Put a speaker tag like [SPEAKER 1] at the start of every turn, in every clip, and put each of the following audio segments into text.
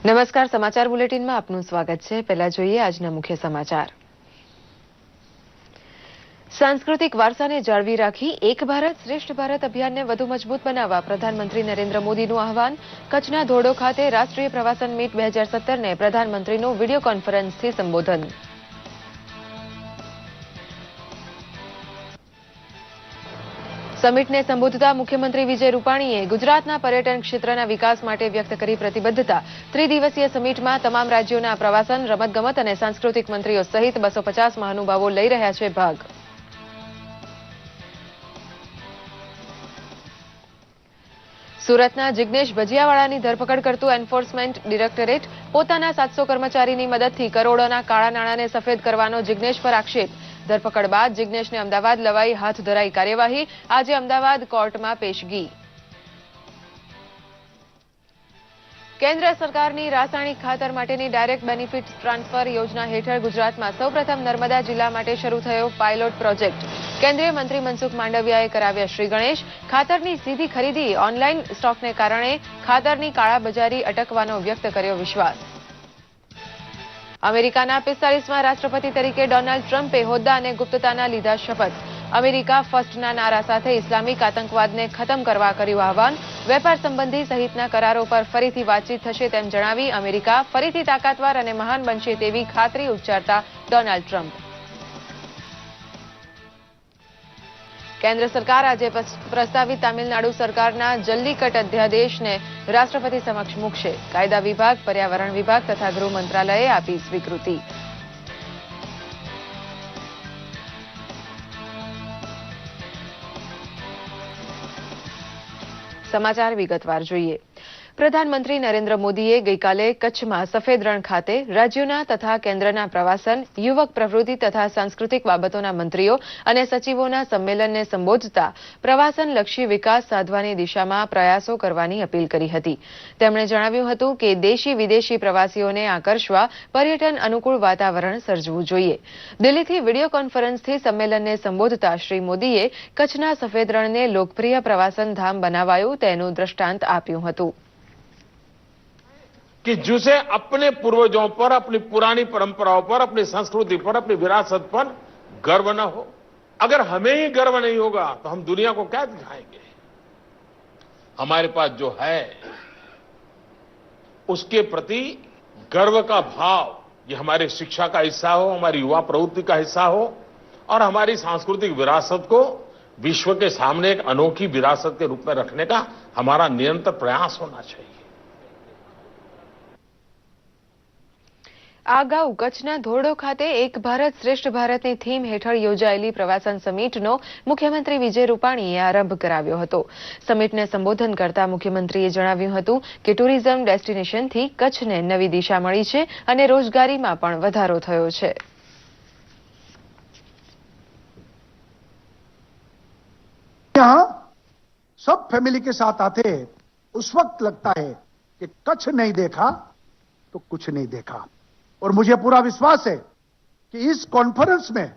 [SPEAKER 1] નમસ્કાર, સમાચાર બુલેટિનમાં આપનું સ્વાગત છે. પહેલા જોઈએ આજના મુખ્ય સમાચાર. સાંસ્કૃતિક વારસાને જાળવી રાખી એક ભારત શ્રેષ્ઠ ભારત અભિયાનને વધુ મજબૂત બનાવવા પ્રધાનમંત્રી નરેન્દ્ર મોદીનું આહવાન. કચ્છના ધોરડો ખાતે રાષ્ટ્રીય પ્રવાસન મીટ 2017ને પ્રધાનમંત્રીનું વિડીયો કોન્ફરન્સથી સંબોધન. સમિટને સંબોધતા મુખ્યમંત્રી વિજય રૂપાણીએ ગુજરાતના પર્યટન ક્ષેત્રના વિકાસ માટે વ્યક્ત કરી પ્રતિબદ્ધતા. ત્રિદિવસીય સમિટમાં તમામ રાજ્યોના પ્રવાસન, રમતગમત અને સાંસ્કૃતિક મંત્રીઓ સહિત 250 મહાનુભાવો લઈ રહ્યા છે ભાગ. સુરતના જિગ્નેશ ભજીયાવાળાની ધરપકડ કરતું એન્ફોર્સમેન્ટ ડિરેક્ટરેટ. પોતાના 700 કર્મચારીની મદદથી કરોડોના કાળા નાણાંને સફેદ કરવાનો જિગ્નેશ પર આક્ષેપ. ધરપકડ બાદ જિગ્નેશને અમદાવાદ લવાઈ હાથ ધરાઈ કાર્યવાહી. આજે અમદાવાદ કોર્ટમાં પેશગી. કેન્દ્ર સરકારની રાસાયણિક ખાતર માટેની ડાયરેક્ટ બેનિફિટ ટ્રાન્સફર યોજના હેઠળ ગુજરાતમાં સૌપ્રથમ નર્મદા જિલ્લા માટે શરૂ થયો પાયલોટ પ્રોજેક્ટ. કેન્દ્રીય મંત્રી મનસુખ માંડવિયાએ કરાવ્યા શ્રી ગણેશ. ખાતરની સીધી ખરીદી, ઓનલાઈન સ્ટોકને કારણે ખાતરની કાળાબજારી અટકવાનો વ્યક્ત કર્યો વિશ્વાસ. અમેરિકાના 45મા રાષ્ટ્રપતિ તરીકે ડોનાલ્ડ ટ્રમ્પે હોદ્દા અને ગુપ્તતાના લીધા શપથ. અમેરિકા ફર્સ્ટના નારા સાથે ઇસ્લામિક આતંકવાદને ખતમ કરવા કર્યું આહવાન. વેપાર સંબંધી સહિતના કરારો પર ફરીથી વાતચીત થશે તેમ જણાવી અમેરિકા ફરીથી તાકાતવાર અને મહાન બનશે તેવી ખાતરી ઉચ્ચારતા ડોનાલ્ડ ટ્રમ્પ. કેન્દ્ર સરકાર આજે પ્રસ્તાવિત તામિલનાડુ સરકારના જલ્લીકટ અધ્યાદેશને રાષ્ટ્રપતિ સમક્ષ મૂકશે. કાયદા વિભાગ, પર્યાવરણ વિભાગ તથા ગૃહ મંત્રાલયે આપી સ્વીકૃતિ. સમાચાર વિગતવાર જોઈએ. પ્રધાનમંત્રી નરેન્દ્ર મોદીએ ગઈકાલે કચ્છમાં સફેદ રણ ખાતે રાજ્યોના તથા કેન્દ્રના પ્રવાસન, યુવક પ્રવૃત્તિ તથા સાંસ્કૃતિક બાબતોના મંત્રીઓ અને સચિવોના સંમેલનને સંબોધતા પ્રવાસનલક્ષી વિકાસ સાધવાની દિશામાં પ્રયાસો કરવાની અપીલ કરી હતી. તેમણે જણાવ્યું હતું કે દેશી વિદેશી પ્રવાસીઓને આકર્ષવા પર્યટન અનુકૂળ વાતાવરણ સર્જવું જોઈએ. દિલ્હીથી વિડીયો કોન્ફરન્સથી સંમેલનને સંબોધતા શ્રી મોદીએ કચ્છના સફેદ રણને લોકપ્રિય પ્રવાસન ધામ બનાવાયું તેનું દ્રષ્ટાંત આપ્યું હતું.
[SPEAKER 2] कि जिसे अपने पूर्वजों पर, अपनी पुरानी परंपराओं पर, अपनी संस्कृति पर, अपनी विरासत पर गर्व न हो. अगर हमें ही गर्व नहीं होगा तो हम दुनिया को क्या दिखाएंगे. हमारे पास जो है उसके प्रति गर्व का भाव, ये हमारी शिक्षा का हिस्सा हो, हमारी युवा प्रवृत्ति का हिस्सा हो और हमारी सांस्कृतिक विरासत को विश्व के सामने एक अनोखी विरासत के रूप में रखने का हमारा निरंतर प्रयास होना चाहिए.
[SPEAKER 1] આ અગાઉ કચ્છના ધોરડો ખાતે એક ભારત શ્રેષ્ઠ ભારતની થીમ હેઠળ યોજાયેલી પ્રવાસન સમિટનો મુખ્યમંત્રી વિજય રૂપાણીએ આરંભ કરાવ્યો હતો. સમિટને સંબોધન કરતા મુખ્યમંત્રીએ જણાવ્યું હતું કે ટુરિઝમ ડેસ્ટિનેશનથી કચ્છને નવી દિશા મળી છે અને રોજગારીમાં પણ વધારો થયો છે.
[SPEAKER 3] यहाँ सब फैमिली के साथ आते हैं, उस वक्त लगता है कि कच्छ नहीं देखा तो कुछ नहीं देखा. और मुझे पूरा विश्वास है कि इस कॉन्फ्रेंस में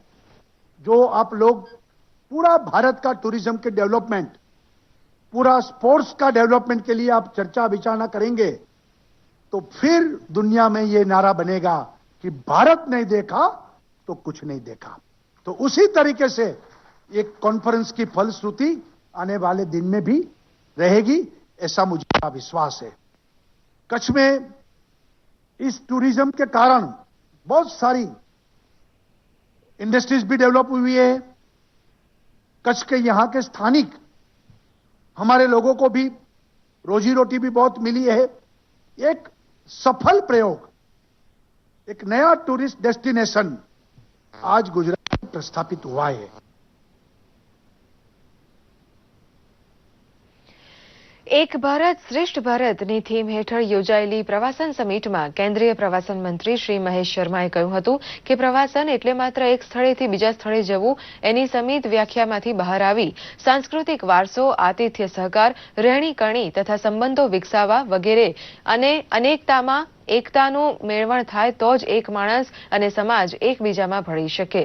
[SPEAKER 3] जो आप लोग पूरा भारत का टूरिज्म के डेवलपमेंट, पूरा स्पोर्ट्स का डेवलपमेंट के लिए आप चर्चा विचारणा करेंगे तो फिर दुनिया में ये नारा बनेगा कि भारत नहीं देखा तो कुछ नहीं देखा. तो उसी तरीके से एक कॉन्फ्रेंस की फलश्रुति आने वाले दिन में भी रहेगी, ऐसा मुझे विश्वास है. कच्छ में इस टूरिज्म के कारण बहुत सारी इंडस्ट्रीज भी डेवलप हुई है. कच्छ के यहाँ के स्थानिक हमारे लोगों को भी रोजी रोटी भी बहुत मिली है. एक सफल प्रयोग, एक नया टूरिस्ट डेस्टिनेशन आज गुजरात में प्रस्थापित हुआ है.
[SPEAKER 1] એક ભારત શ્રેષ્ઠ ભારતની થીમ હેઠળ યોજાયેલી પ્રવાસન સમિટમાં કેન્દ્રીય પ્રવાસન મંત્રી શ્રી મહેશ શર્માએ કહ્યું હતું કે પ્રવાસન એટલે માત્ર એક સ્થળેથી બીજા સ્થળે જવું. એની સમિત વ્યાખ્યામાંથી બહાર આવી સાંસ્કૃતિક વારસો, આતિથ્ય સહકાર, રહેણીકરણી તથા સંબંધો વિકસાવવા વગેરે અને અનેકતામાં એકતાનું મેળવણ થાય તો જ એક માણસ અને સમાજ એકબીજામાં ભળી શકે.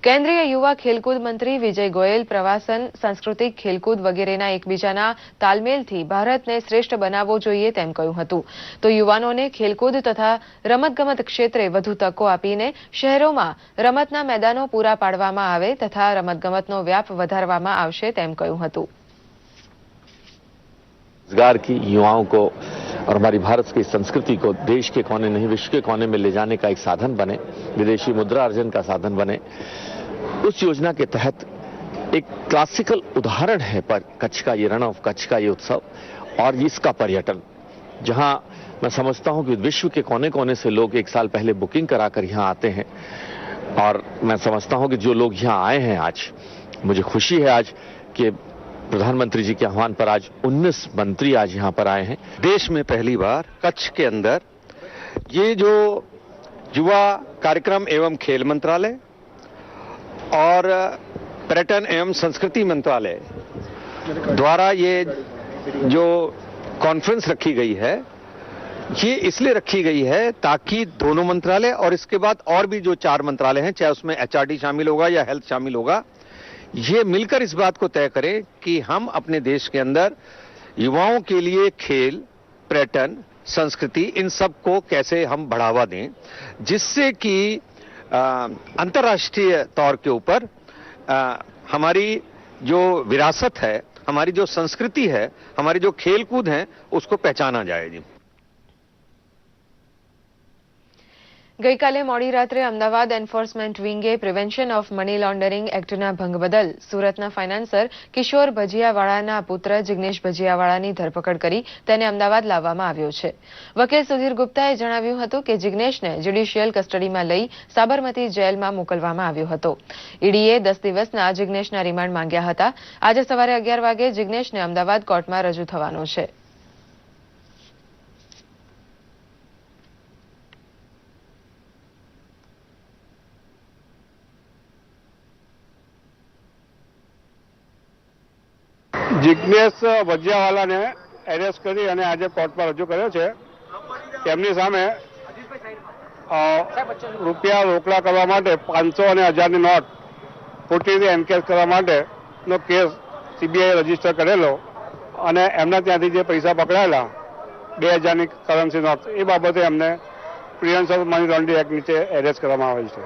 [SPEAKER 1] કેન્દ્રીય યુવા ખેલકૂદ મંત્રી વિજય ગોયલ પ્રવાસન, સાંસ્કૃતિક ખેલકૂદ વગેરેના એકબીજાના તાલમેલથી ભારતને શ્રેષ્ઠ બનાવવો જોઈએ તેમ કહ્યું હતું. તો યુવાનોને ખેલકૂદ તથા રમતગમત ક્ષેત્રે વધુ તકો આપીને શહેરોમાં રમતના મેદાનો પૂરા પાડવામાં આવે તથા રમતગમતનો વ્યાપ વધારવામાં આવશે તેમ કહ્યું હતું.
[SPEAKER 4] रोजगार की युवाओं को और हमारी भारत की संस्कृति को देश के कोने नहीं विश्व के कोने में ले जाने का एक साधन बने, विदेशी मुद्रा अर्जन का साधन बने, उस योजना के तहत एक क्लासिकल उदाहरण है पर कच्छ का ये रण ऑफ कच्छ का ये उत्सव और इसका पर्यटन, जहां मैं समझता हूं कि विश्व के कोने कोने से लोग एक साल पहले बुकिंग कराकर यहां आते हैं और मैं समझता हूं कि जो लोग यहां आए हैं आज, मुझे खुशी है आज कि प्रधानमंत्री जी के आह्वान पर आज 19 मंत्री आज यहां पर आए हैं.
[SPEAKER 5] देश में पहली बार कच्छ के अंदर ये जो युवा कार्यक्रम एवं खेल मंत्रालय और पर्यटन एवं संस्कृति मंत्रालय द्वारा ये जो कॉन्फ्रेंस रखी गई है, ये इसलिए रखी गई है ताकि दोनों मंत्रालय और इसके बाद और भी जो 4 मंत्रालय हैं, चाहे उसमें HRD शामिल होगा या हेल्थ शामिल होगा, ये मिलकर इस बात को तय करें कि हम अपने देश के अंदर युवाओं के लिए खेल, पर्यटन, संस्कृति इन सब को कैसे हम बढ़ावा दें, जिससे कि अंतर्राष्ट्रीय तौर के ऊपर हमारी जो विरासत है, हमारी जो संस्कृति है, हमारी जो खेल कूद है, उसको पहचाना जाए. जी
[SPEAKER 1] ગઈકાલે મોડી રાત્રે અમદાવાદ એન્ફોર્સમેન્ટ વિંગે પ્રિવેન્શન ઓફ મની લોન્ડરિંગ એક્ટના ભંગ બદલ સુરતના ફાઇનાન્સર કિશોર ભજીયાવાળાના પુત્ર જિગ્નેશ ભજીયાવાળાની ધરપકડ કરી તેને અમદાવાદ લાવવામાં આવ્યો છે. વકીલ સુધીર ગુપ્તાએ જણાવ્યું હતું કે જિગ્નેશને જ્યુડિશિયલ કસ્ટડીમાં લઈ સાબરમતી જેલમાં મોકલવામાં આવ્યો હતો. ઈડીએ 10 દિવસના જિગ્નેશના રિમાન્ડ માંગ્યા હતા. આજે સવારે 11 વાગે જિગ્નેશને અમદાવાદ કોર્ટમાં રજૂ થવાનો છે.
[SPEAKER 6] જિગ્નેશ ભજીયાવાલાને એરેસ્ટ કરી અને આજે કોર્ટમાં રજૂ કર્યો છે. તેમની સામે રૂપિયા રોકડા કરવા માટે 500 અને 1000ની નોટ ખોટી રીતે એન્કેશ કરવા માટેનો કેસ CBI રજીસ્ટર કરેલો અને એમના ત્યાંથી જે પૈસા પકડાયેલા 2000ની કરન્સી નોટ, એ બાબતે એમને prevention of money laundering act નીચે એરેસ્ટ કરવામાં આવેલ છે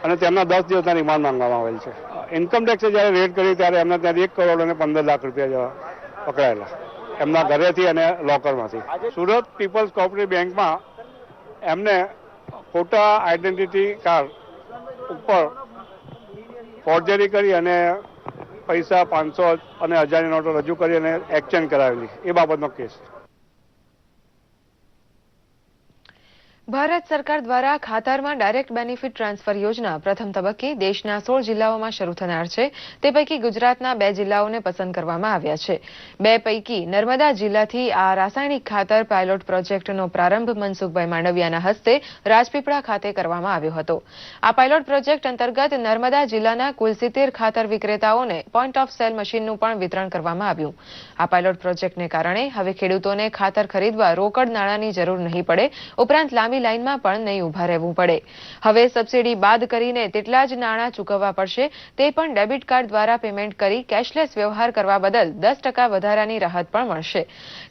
[SPEAKER 6] અને તેમના 10 દિવસના રિમાન્ડ માંગવામાં આવેલ છે. ઇન્કમ ટેક્સે જ્યારે રેડ કરી ત્યારે એમના ત્યાંથી 1 કરોડ અને 15 લાખ રૂપિયા જેવા પકડાયેલા એમના ઘરેથી અને લોકરમાંથી. સુરત પીપલ્સ કોઓપરેટિવ બેંકમાં એમને ખોટા આઈડેન્ટિટી કાર્ડ ઉપર ફોર્જરી કરી અને પૈસા 500 અને 1000ની નોટો રજૂ કરી અને એક્સચેન્જ કરાવેલી, એ બાબતનો કેસ.
[SPEAKER 1] ભારત સરકાર દ્વારા ખાતરમાં ડાયરેક્ટ બેનિફિટ ટ્રાન્સફર યોજના પ્રથમ તબક્કે દેશના 16 જિલ્લાઓમાં શરૂ થનાર છે. તે પૈકી ગુજરાતના 2 જિલ્લાઓને પસંદ કરવામાં આવ્યા છે. 2 પૈકી નર્મદા જિલ્લાથી આ રાસાયણિક ખાતર પાયલોટ પ્રોજેક્ટનો પ્રારંભ મનસુખભાઈ માંડવિયાના હસ્તે રાજપીપળા ખાતે કરવામાં આવ્યો હતો. આ પાયલોટ પ્રોજેક્ટ અંતર્ગત નર્મદા જિલ્લાના કુલ 70 ખાતર વિક્રેતાઓને પોઈન્ટ ઓફ સેલ મશીનનું પણ વિતરણ કરવામાં આવ્યું. આ પાયલોટ પ્રોજેક્ટને કારણે હવે ખેડૂતોને ખાતર ખરીદવા રોકડ નાણાંની જરૂર નહીં પડે, ઉપરાંત લાઈનમાં પણ નહીં ઉભા રહેવું પડે. હવે સબસિડી બાદ કરીને તેટલા જ નાણાં ચૂકવવા પડશે. તે પણ ડેબિટ કાર્ડ દ્વારા પેમેન્ટ કરી કેશલેસ વ્યવહાર કરવા બદલ 10% વધારાની રાહત પણ મળશે.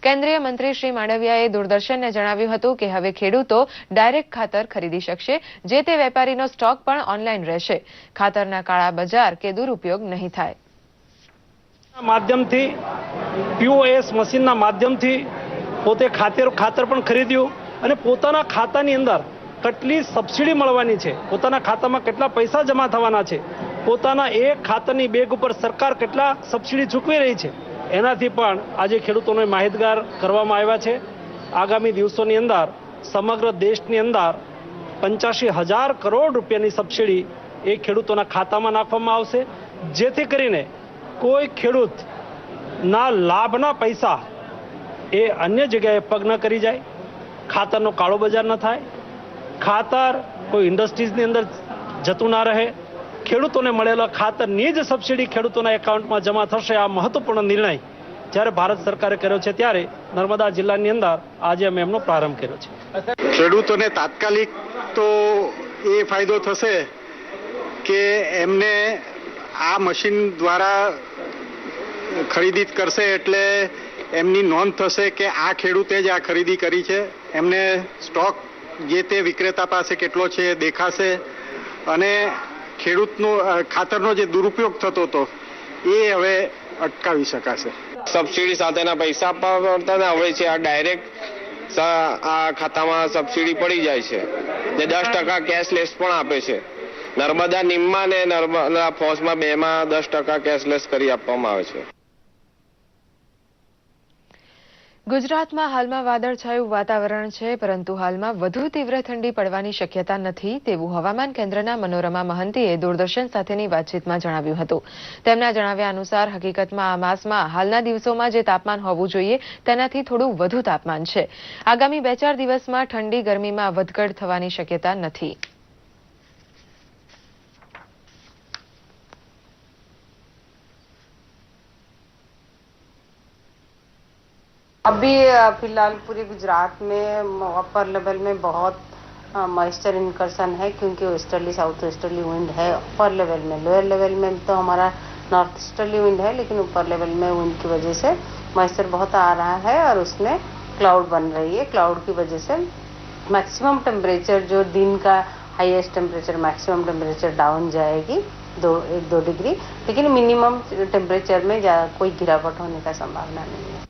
[SPEAKER 1] કેન્દ્રીય મંત્રી શ્રી માંડવિયાએ દૂરદર્શનને જણાવ્યું હતું કે હવે ખેડૂતો ડાયરેક્ટ ખાતર ખરીદી શકશે. જે તે વેપારીનો સ્ટોક પણ ઓનલાઈન રહેશે. ખાતરના કાળા બજાર કે દુરુપયોગ નહીં થાય.
[SPEAKER 7] માધ્યમથી POS મશીનના માધ્યમથી પોતે ખાતર પણ ખરીદ્યું અને પોતાના ખાતાની અંદર કેટલી સબસિડી મળવાની છે, પોતાના ખાતામાં કેટલા પૈસા જમા થવાના છે, પોતાના એક ખાતરની બેગ ઉપર સરકાર કેટલા સબસિડી ચૂકવી રહી છે, એનાથી પણ આજે ખેડૂતોને માહિતગાર કરવામાં આવ્યા છે. આગામી દિવસોની અંદર સમગ્ર દેશની અંદર 85,000 કરોડ રૂપિયાની સબસિડી એ ખેડૂતોના ખાતામાં નાખવામાં આવશે, જેથી કરીને કોઈ ખેડૂતના લાભના પૈસા એ અન્ય જગ્યાએ પગ ન કરી જાય, ખાતરનો કાળો બજાર ન થાય, ખાતર કોઈ ઇન્ડસ્ટ્રીઝની અંદર જતું ના રહે, ખેડૂતોને મળેલા ખાતરની જ સબસિડી ખેડૂતોના એકાઉન્ટમાં જમા થશે. આ મહત્વપૂર્ણ નિર્ણય જ્યારે ભારત સરકારે કર્યો છે ત્યારે નર્મદા જિલ્લાની અંદર આજે અમે એમનો પ્રારંભ કર્યો છે.
[SPEAKER 8] ખેડૂતોને તાત્કાલિક તો એ ફાયદો થશે
[SPEAKER 6] કે એમને આ મશીન દ્વારા ખરીદી કરશે એટલે એમની નોંધ થશે કે આ ખેડૂતે જ આ ખરીદી કરી છે, એમને સ્ટોક જે તે વિક્રેતા પાસે કેટલો છે દેખાશે અને ખેડૂતનો ખાતરનો જે દુરુપયોગ થતો હતો એ હવે અટકાવી શકાશે.
[SPEAKER 8] સબસિડી સાથેના પૈસા આપવા પડતા ને હવે છે આ ડાયરેક્ટ આ ખાતામાં સબસિડી પડી જાય છે ને 10% કેશલેસ પણ આપે છે. નર્મદા નિમમાં ને નર્મદા ફોસમાં બેમાં 10% કેશલેસ કરી આપવામાં આવે છે.
[SPEAKER 1] ગુજરાતમાં હાલમાં વાદળછાયું વાતાવરણ છે, પરંતુ હાલમાં વધુ તીવ્ર ઠંડી પડવાની શક્યતા નથી તેવું હવામાન કેન્દ્રના મનોરમા મહંતીએ દૂરદર્શન સાથેની વાતચીતમાં જણાવ્યું હતું. તેમના જણાવ્યા અનુસાર હકીકતમાં આ માસમાં હાલના દિવસોમાં જે તાપમાન હોવું જોઈએ તેનાથી થોડું વધુ તાપમાન છે. આગામી 2-4 દિવસમાં ઠંડી ગરમીમાં વધઘટ થવાની શક્યતા નથી.
[SPEAKER 9] अभी फिलहाल पूरे गुजरात में अपर लेवल में बहुत मॉइस्चर इनकर्सन है, क्योंकि वेस्टर्ली साउथ वेस्टर्ली विंड है अपर लेवल में. लोअर लेवल में तो हमारा नॉर्थ ईस्टर्ली विंड है, लेकिन ऊपर लेवल में विंड की वजह से मॉइस्चर बहुत आ रहा है और उसमें क्लाउड बन रही है. क्लाउड की वजह से मैक्सिमम टेम्परेचर जो दिन का highest temperature maximum temperature down जाएगी 1-2 डिग्री, लेकिन मिनिमम टेम्परेचर में कोई गिरावट होने का संभावना नहीं है.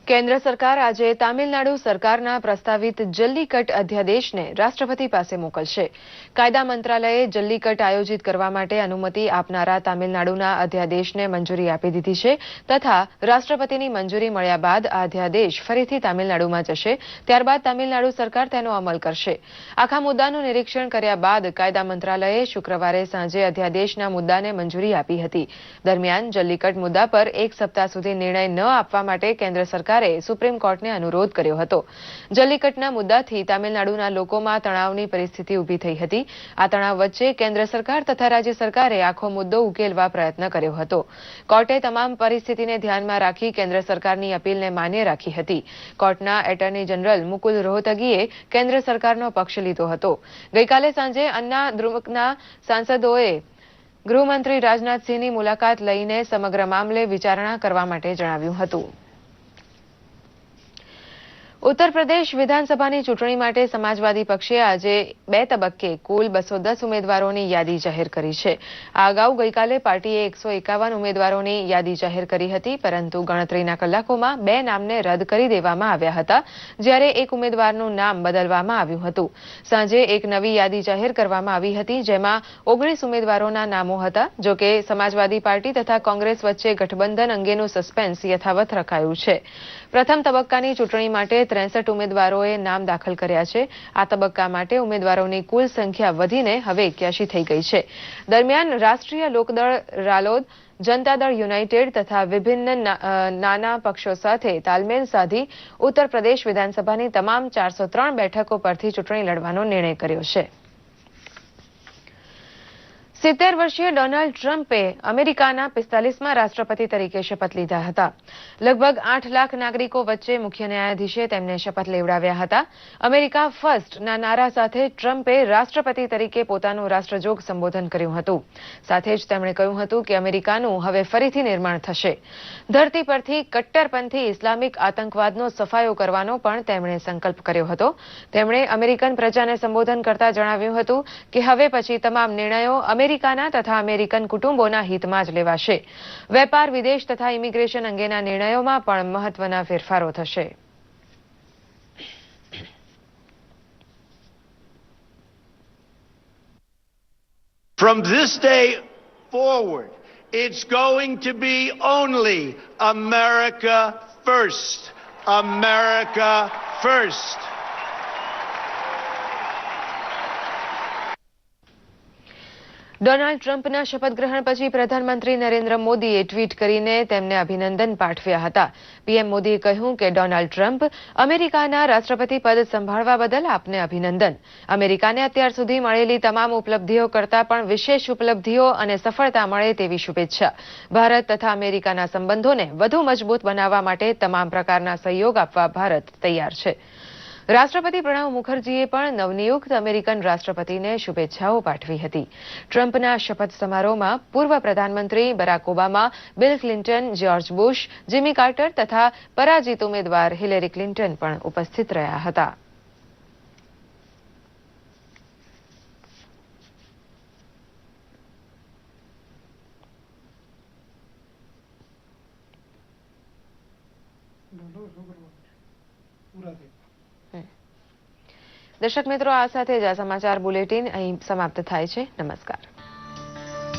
[SPEAKER 1] કેન્દ્ર સરકાર આજે તામિલનાડુ સરકારના પ્રસ્તાવિત જલ્લીકટ અધ્યાદેશને રાષ્ટ્રપતિ પાસે મોકલશે. કાયદા મંત્રાલયે જલ્લીકટ આયોજિત કરવા માટે અનુમતિ આપનારા તામિલનાડુના અધ્યાદેશને મંજૂરી આપી દીધી છે તથા રાષ્ટ્રપતિની મંજૂરી મળ્યા બાદ આ અધ્યાદેશ ફરીથી તામિલનાડુમાં જશે. ત્યારબાદ તામિલનાડુ સરકાર તેનો અમલ કરશે. આખા મુદ્દાનું નિરીક્ષણ કર્યા બાદ કાયદા મંત્રાલયે શુક્રવારે સાંજે અધ્યાદેશના મુદ્દાને મંજૂરી આપી હતી. દરમિયાન જલ્લીકટ મુદ્દા પર 1 સપ્તાહ સુધી નિર્ણય ન આપવા માટે કેન્દ્ર સરકાર સુપ્રીમ કોર્ટને અનુરોધ કર્યો હતો. જલ્લીકટના મુદ્દાથી તામિલનાડુના લોકોમાં તણાવની પરિસ્થિતિ ઊભી થઈ હતી. આ તણાવ વચ્ચે કેન્દ્ર સરકાર તથા રાજ્ય સરકારે આખો મુદ્દો ઉકેલવા પ્રયત્ન કર્યો હતો. કોર્ટે તમામ પરિસ્થિતિને ધ્યાનમાં રાખી કેન્દ્ર સરકારની અપીલને માન્ય રાખી હતી. કોર્ટના એટર્ની જનરલ મુકુલ રોહતગીએ કેન્દ્ર સરકારનો પક્ષ લીધો હતો. ગઈકાલે સાંજે અન્ના દ્રુમકના સાંસદોએ ગૃહમંત્રી રાજનાથસિંહની મુલાકાત લઈને સમગ્ર મામલે વિચારણા કરવા માટે જણાવ્યું હતું. ઉત્તર પ્રદેશ વિધાનસભાની ચૂંટણી માટે સમાજવાદી પક્ષે આજે 2 તબક્કે કુલ 210 ઉમેદવારોની યાદી જાહેર કરી છે. આ અગાઉ ગઈકાલે પાર્ટીએ 151 ઉમેદવારોની યાદી જાહેર કરી હતી, પરંતુ ગણતરીના કલાકોમાં 2 નામને રદ કરી દેવામાં આવ્યા હતા, જ્યારે 1 ઉમેદવારનું નામ બદલવામાં આવ્યું હતું. સાંજે એક નવી યાદી જાહેર કરવામાં આવી હતી, જેમાં 19 ઉમેદવારોના નામો હતા. જોકે સમાજવાદી પાર્ટી તથા કોંગ્રેસ વચ્ચે ગઠબંધન અંગેનું સસ્પેન્સ યથાવત રખાયું છે. પ્રથમ તબક્કાની ચૂંટણી માટે 63 ઉમેદવારોએ નામ દાખલ કર્યા છે. આ તબક્કા માટે ઉમેદવારોની કુલ સંખ્યા વધીને હવે 81 થઈ ગઈ છે. દરમિયાન રાષ્ટ્રીય લોકદળ રાલોદ, જનતા દળ યુનાઇટેડ તથા વિભિન્ન નાના પક્ષો સાથે તાલમેલ સાધી ઉત્તર પ્રદેશ વિધાનસભાની તમામ 403 બેઠકો પરથી ચૂંટણી લડવાનો નિર્ણય કર્યો છે. 70 વર્ષીય ડોનાલ્ડ ટ્રમ્પે અમેરિકાના 45મા રાષ્ટ્રપતિ તરીકે શપથ લીધા હતા. લગભગ 8 લાખ નાગરિકો વચ્ચે મુખ્ય ન્યાયાધીશે તેમને શપથ લેવડાવ્યા હતા. અમેરિકા ફર્સ્ટના નારા સાથે ટ્રમ્પે રાષ્ટ્રપતિ તરીકે પોતાનું રાષ્ટ્રજોગ સંબોધન કર્યું હતું. સાથે જ તેમણે કહ્યું હતું કે અમેરિકાનું હવે ફરીથી નિર્માણ થશે. ધરતી પરથી કટ્ટરપંથી ઇસ્લામિક આતંકવાદનો સફાયો કરવાનો પણ તેમણે સંકલ્પ કર્યો હતો. તેમણે અમેરિકન પ્રજાને સંબોધન કરતા જણાવ્યું હતું કે હવે પછી તમામ નિર્ણયો અમેરિકાના તથા અમેરિકન કુટુંબોના હિતમાં જ લેવાશે. વેપાર, વિદેશ તથા ઇમિગ્રેશન અંગેના નિર્ણયોમાં પણ મહત્વના ફેરફારો થશે.
[SPEAKER 10] From this day forward, it's going to be only America first. America first.
[SPEAKER 1] Donald ટ્રમ્પના શપથ ગ્રહણ પછી પ્રધાનમંત્રી નરેન્દ્ર મોદીએ ટ્વીટ કરીને તેમને અભિનંદન પાઠવ્યા હતા. પીએમ મોદીએ કહ્યું કે ડોનાલ્ડ ટ્રમ્પ અમેરિકાના રાષ્ટ્રપતિ પદ સંભાળવા બદલ આપને અભિનંદન. અમેરિકાને અત્યાર સુધી મળેલી તમામ ઉપલબ્ધિઓ કરતાં પણ વિશેષ ઉપલબ્ધિઓ અને સફળતા મળે તેવી શુભેચ્છા. ભારત તથા અમેરિકાના સંબંધોને વધુ મજબૂત બનાવવા માટે તમામ પ્રકારના સહયોગ આપવા ભારત તૈયાર છે. રાષ્ટ્રપતિ પ્રણવ મુખર્જીએ પણ નવનિયુક્ત અમેરિકન રાષ્ટ્રપતિને શુભેચ્છાઓ પાઠવી હતી. ટ્રમ્પના શપથ સમારોહમાં પૂર્વ પ્રધાનમંત્રી Barack Obama, Bill Clinton, George Bush, Jimmy Carter તથા પરાજિત ઉમેદવાર હિલેરી ક્લિન્ટન પણ ઉપસ્થિત રહ્યા હતા. દર્શક મિત્રો, આ સાથે જ આ સમાચાર બુલેટિન અહીં સમાપ્ત થાય છે. નમસ્કાર.